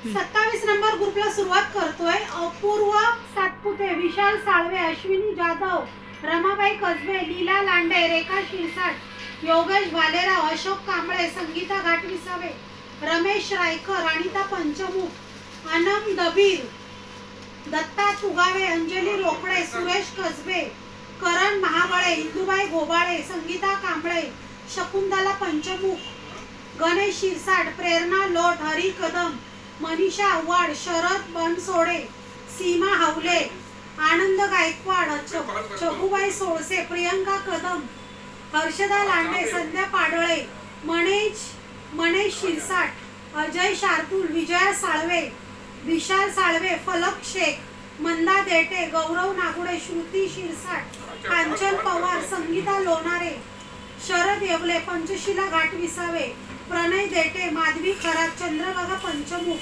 27 number ग्रुपला सुरुवात करतोय। अपूर्व सातपुते, विशाल साळवे, अश्विनी जाधव, रमाबाई कसबे, लीला लांडे, रेखा शिरसाट, योगेश भालेराव, अशोक कांबळे, संगीता घाटविसावे, रमेश रायकर, अनिता पंचमुख, अनम दबीर, दत्ता तुगावे, अंजली रोकडे, सुरेश कसबे, करण महाबळे, इंदुबाई गोबाळे, संगीता कांबळे, शकुंतला पंचमुख, गणेश शिरसाट, प्रेरणा लोट, हरी कदम, मनीषा आव्हाड, शरद बनसोडे, सीमा हावले, आनंद गायकवाड, चबुबाई सोळसे, प्रियंका कदम, हर्षदा लांडे, संध्या पाडळे, मनेश शिरसाट, अजय शार्दूल, विजया साळवे, विशाल साळवे, फलक शेख, मंदा देटे, गौरव नागुडे, श्रुती शिरसाट, कांचन पवार, संगीता लोणारे, शरद येवले, पंचशिला घाटविसावे, प्रणय देटे, माधवी खरात, चंद्रभागा पंचमुख,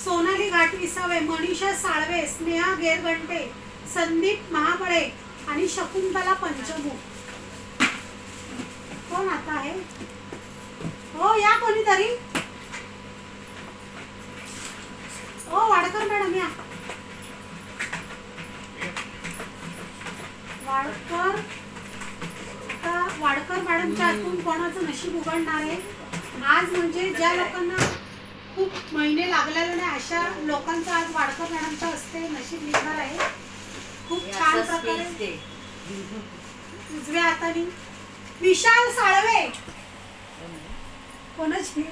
सोनाली घाटविसावे, मनीषा साळवे, स्नेहा गेरगंटे, संदीप महाबळे आणि शकुंतला पंचमुख। कोण आता आहे? हो या कोणीतरी। ओ वाडकर मॅडम या। वाडकर मॅडमच्या हातून कोणाचं नशीब उघडणार आहे आज? म्हणजे ज्या लोकांना खूप महिने लागलेले नाही अशा लोकांचं आज वाडकर मॅडमच्या हस्ते नशीब निघणार आहे। खूप छान प्रकारे उजव्या हाताने विशाल साळवे कोणाची